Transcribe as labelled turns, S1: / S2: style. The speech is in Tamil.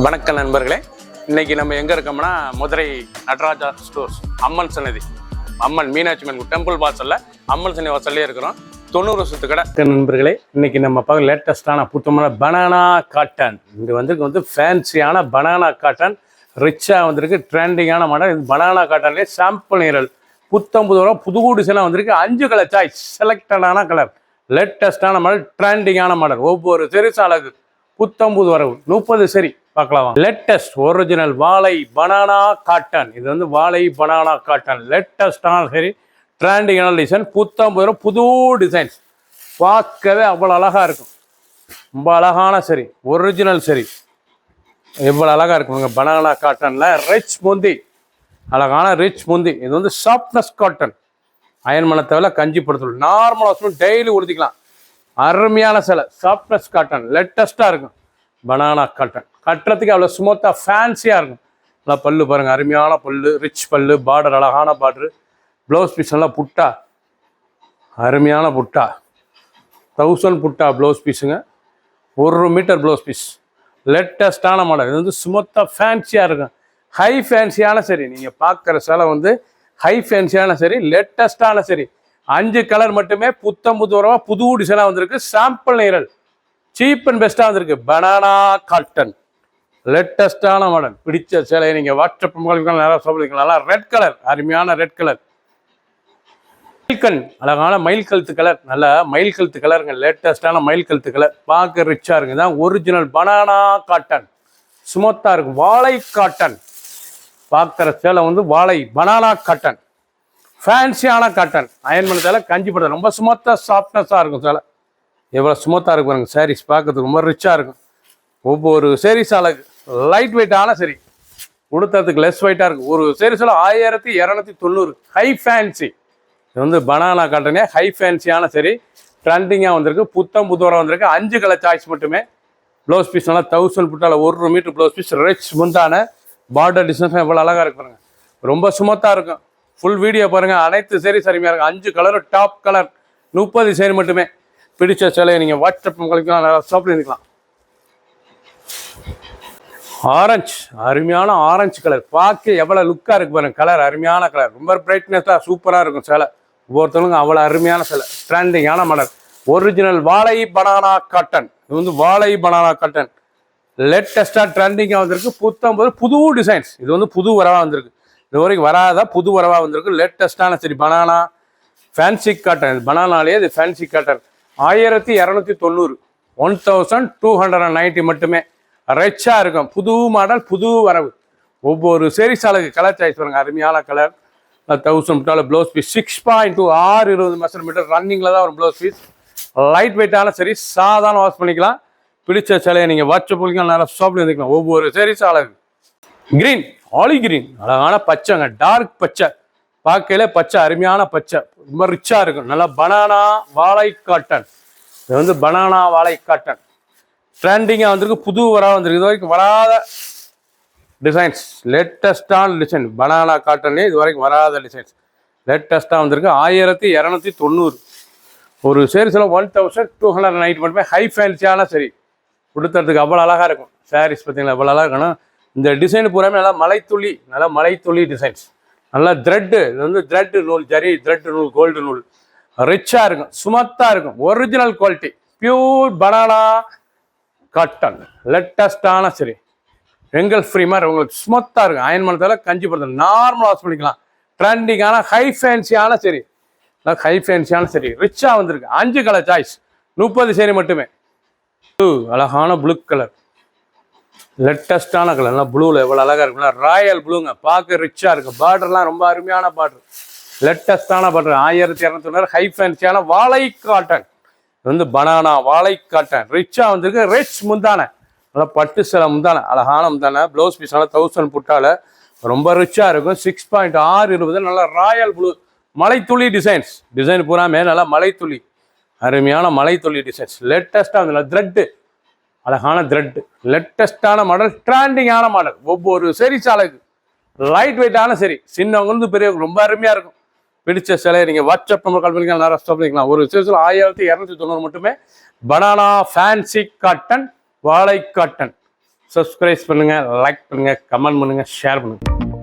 S1: வணக்கம் நண்பர்களே, இன்னைக்கு நம்ம எங்க இருக்கோம்னா மதுரை நடராஜா ஸ்டோர்ஸ் அம்மன் சன்னதி, அம்மன் மீனாட்சி அம்மன் டெம்பிள் வாசல்ல அம்மன் சன்னதி வாசல்லே இருக்கிறோம். 90 வருஷத்து கடை. நண்பர்களே, இன்னைக்கு நம்ம பார்க்க லேட்டஸ்டான புத்தமான பனானா காட்டன். இங்க வந்து ஃபேன்சியான பனானா காட்டன் ரிச்சா வந்திருக்கு. ட்ரெண்டிங்கான மாடல். இது பனானா காட்டன்லேயே சாம்பிள் நிரல் புத்தம்பது ரூபா புது டிசைனாக வந்திருக்கு. 5 கலர் சாய்ஸ், செலக்டடான கலர், லேட்டஸ்டான மாடல், ட்ரெண்டிங்கான மாடல். ஒவ்வொரு செரிசாலகு புத்தம்பது வரவு 30 சரி பார்க்கலாம். லேட்டஸ்ட் ஒரிஜினல் வாழை பனானா காட்டன். இது வந்து வாழை பனானா காட்டன் லேட்டஸ்டான சரி, ட்ரெண்டிங்கான டிசைன், புத்தம்பது ரூபா புது டிசைன்ஸ். பார்க்கவே அவ்வளோ அழகா இருக்கும். ரொம்ப அழகான சரி, ஒரிஜினல் சரி, எவ்வளோ அழகா இருக்குங்க. பனானா காட்டன்ல ரிச் முந்தி, அழகான ரிச் முந்தி. இது வந்து சாஃப்ட்னஸ் காட்டன். அயன் பண்ண தேவையில்ல, கஞ்சி படுத்தல், நார்மல் வாசம் டெய்லி உடுத்திக்கலாம். அருமையான சிலை, சாஃப்ட்னஸ் காட்டன், லேட்டஸ்டாக இருக்கும். பனானா காட்டன் கட்டுறதுக்கு அவ்வளோ ஸ்மூத்தாக ஃபேன்சியாக இருக்கும். நல்லா பல்லு பாருங்கள், அருமையான பல்லு, ரிச் பல்லு, பார்டர் அழகான பார்டரு. ப்ளவுஸ் பீஸ் நல்லா புட்டா, அருமையான புட்டா, 1000 புட்டா ப்ளவுஸ் பீஸுங்க. 1 மீட்டர் ப்ளவுஸ் பீஸ், லேட்டஸ்டான மாடல். இது வந்து ஸ்மூத்தாக ஃபேன்சியாக இருக்கும். ஹை ஃபேன்சியான சரி, நீங்கள் பார்க்குற சிலை வந்து ஹை ஃபேன்சியான சரி, லேட்டஸ்டான சரி. 5 கலர் மட்டுமே, புத்தம்பது ரூபா புது டிசைனாக வந்திருக்கு. சாம்பிள் நிரல் சீப் அண்ட் பெஸ்ட்டாக வந்திருக்கு. பனானா காட்டன் லேட்டஸ்டான மாடல். பிடிச்ச சேலையை நீங்கள் வாட்ஸ்அப் நிறையா சொல்லிக்கலாம். ரெட் கலர், அருமையான ரெட் கலர். மயில்கண், அழகான மயில் கழுத்து கலர், நல்ல மயில் கழுத்து கலருங்க. லேட்டஸ்டான மயில் கழுத்து கலர், பார்க்க ரிச்சாக இருக்குங்க. தான் ஒரிஜினல் பனானா காட்டன், ஸ்மூத்தாக இருக்கும். வாழை காட்டன், பார்க்குற சேலை வந்து வாழை பனானா காட்டன், ஃபேன்சியான காட்டன். அயன் பண்ண சேலை, கஞ்சி படுத்த, ரொம்ப ஸ்மூத்தாக சாஃப்ட்னஸாக இருக்கும் சேலை. எவ்வளோ ஸ்மூத்தாக இருக்கும் பாருங்க. சாரீஸ் பார்க்கறதுக்கு ரொம்ப ரிச்சாக இருக்கும். ஒவ்வொரு சாரீஸ் அழகு, லைட் வெயிட்டான சரி, உடுத்துறதுக்கு லெஸ் வெயிட்டாக இருக்கும். ஒரு சாரீஸில் 1290. High fancy. இது வந்து பனானா காட்டனே ஹை ஃபேன்சியான சரி, ட்ரெண்டிங்காக வந்திருக்கு. புத்தம் புதுவரம் வந்திருக்கு. 5 கலர் சாய்ஸ் மட்டுமே. ப்ளவுஸ் பீஸ் நல்லா 1000 புட்டால 1 மீட்டர் ப்ளவுஸ் பீஸ், ரிச் முந்தான, பார்டர் டிசைன்ஸ் எவ்வளோ அழகாக இருக்கு பாருங்க. ரொம்ப ஸ்மூத்தாக இருக்கும். ஃபுல் வீடியோ பாருங்கள். அனைத்து சாரீஸ் அருமையாக இருக்கும். 5 கலர் டாப் கலர், 30 சாரி மட்டுமே. பிடிச்ச சேலையை நீங்கள் வாட்ஸ்அப் ஷாப்பில் இருக்கலாம். ஆரஞ்சு, அருமையான ஆரஞ்சு கலர், பார்க்க எவ்வளோ லுக்காக இருக்கு பாருங்க. கலர் அருமையான கலர், ரொம்ப பிரைட்னஸாக சூப்பராக இருக்கும் சேலை. ஒவ்வொருத்தவங்களுக்கும் அவ்வளோ அருமையான சேலை, ட்ரெண்டிங்கான மாடல். ஒரிஜினல் வாழை பனானா காட்டன். இது வந்து வாழை பனானா காட்டன் லேட்டஸ்டாக ட்ரெண்டிங்காக வந்திருக்கு. புத்தம்பது புது டிசைன்ஸ். இது வந்து புது வரவாக வந்திருக்கு. இது வரைக்கும் வராத புது வரவாக வந்திருக்கு. லேட்டஸ்டான சரி, பனானா ஃபேன்சி காட்டன். பனானாலேயே இது ஃபேன்சி காட்டன். 1290, 1290 மட்டுமே. ரிச்சாக இருக்கும். புது மாடல், புது வரவு. ஒவ்வொரு சேரீஸாலுக்கு கலர் சாய்ஸ் பாருங்க. அருமையான கலர். 1000 மீட்டர் ப்ளவுஸ் பீஸ், 6.2 620 மெஷர்மீட்டர் ரன்னிங்கில் தான் ஒரு ப்ளவுஸ் பீஸ். லைட் வெயிட்டான சரி, சாதாரண வாஷ் பண்ணிக்கலாம். பிடிச்ச சேலையை நீங்கள் வாட்ஸ்அப் பண்ணிக்கலாம், நிறைய ஷாப்பில் இருந்துக்கலாம். ஒவ்வொரு சேரீஸாலுக்கு கிரீன், ஆலி கிரீன், அழகான பச்சைங்க, டார்க் பச்சை. பார்க்கல பச்சை, அருமையான பச்சை, ரொம்ப ரிச்சாக இருக்கும். நல்லா பனானா வாழை காட்டன். இது வந்து பனானா வாழை காட்டன் ட்ரெண்டிங்காக வந்திருக்கு. புது வரா வந்திருக்கு. இது வரைக்கும் வராத டிசைன்ஸ், லேட்டஸ்டான டிசைன். பனானா காட்டன்லேயே இது வரைக்கும் வராத டிசைன்ஸ், லேட்டஸ்ட்டாக வந்திருக்கு. 1290. ஒரு சேரீஸில் 1290 மட்டுமே. ஹை ஃபேன்சியான சரி, கொடுத்துறதுக்கு அவ்வளோ அழகாக இருக்கும். சாரீஸ் பார்த்தீங்களா அவ்வளோ அழகாக இருக்கணும். இந்த டிசைன் பூராமே நல்லா மலைத்துளி, நல்லா மலைத்துளி டிசைன்ஸ். நல்லா த்ரெட்டு. இது வந்து த்ரெட்டு நூல், ஜரி த்ரெட்டு நூல், கோல்டு நூல். ரிச்சாக இருக்கும், சுமத்தாக இருக்கும். Original quality, pure banana cotton லேட்டஸ்டான சரி, ரெங்கல் ஃப்ரீ மாதிரி உங்களுக்கு ஸ்மூத்தாக இருக்கும். அயன் பண்ணதால கஞ்சி படுத்தல், நார்மல் வாஷ் பண்ணிக்கலாம். ட்ரெண்டிங்கான ஹை ஃபேன்சியான சரி, ஹை ஃபேன்சியான சரி, ரிச்சாக வந்திருக்கு. 5 கலர் சாய்ஸ், 30 சேரி மட்டுமே. அழகான ப்ளூ கலர், லேட்டஸ்டான கலர். ப்ளூவில் எவ்வளோ அழகாக இருக்குங்களா. ராயல் ப்ளூங்க, பார்க்க ரிச்சாக இருக்கும். பார்டர்லாம் ரொம்ப அருமையான பார்டர், லேட்டஸ்டான பார்டர். 1290. ஹை ஃபேன்சியான வாழை காட்டன். இது வந்து பனானா வாழை காட்டன் ரிச்சாக வந்திருக்கு. ரிச் முந்தான, நல்லா பட்டு சில முந்தான, அழகான முந்தான. ப்ளவுஸ் பீஸ் நல்லா 1000 புட்டால ரொம்ப ரிச்சாக இருக்கும். 6.620. நல்லா ராயல் ப்ளூ, மலைத்துளி டிசைன்ஸ். டிசைன் பூராமே நல்லா மலைத்துளி, அருமையான மலைத்துளி டிசைன்ஸ். லேட்டஸ்டாக வந்து த்ரெட்டு, அழகான த்ரெட், லேட்டஸ்டான மாடல், ட்ரெண்டிங்கான மாடல். ஒவ்வொரு சேரீஸாலுக்கு லைட் வெயிட்டான சரி, சின்னவங்க வந்து பெரியவங்க ரொம்ப அருமையாக இருக்கும். பிடிச்ச சிலையை நீங்கள் வாட்ஸ்அப் நம்பர் கால் பண்ணிக்கலாம், நிறைய ஸ்டாப் பண்ணிக்கலாம். ஒரு சேரீஸில் 1290 மட்டுமே. பனானா ஃபேன்சி காட்டன், வாழை காட்டன், சப்ஸ்கிரைப் பண்ணுங்கள், லைக் பண்ணுங்கள், கமெண்ட் பண்ணுங்கள், ஷேர் பண்ணுங்கள்.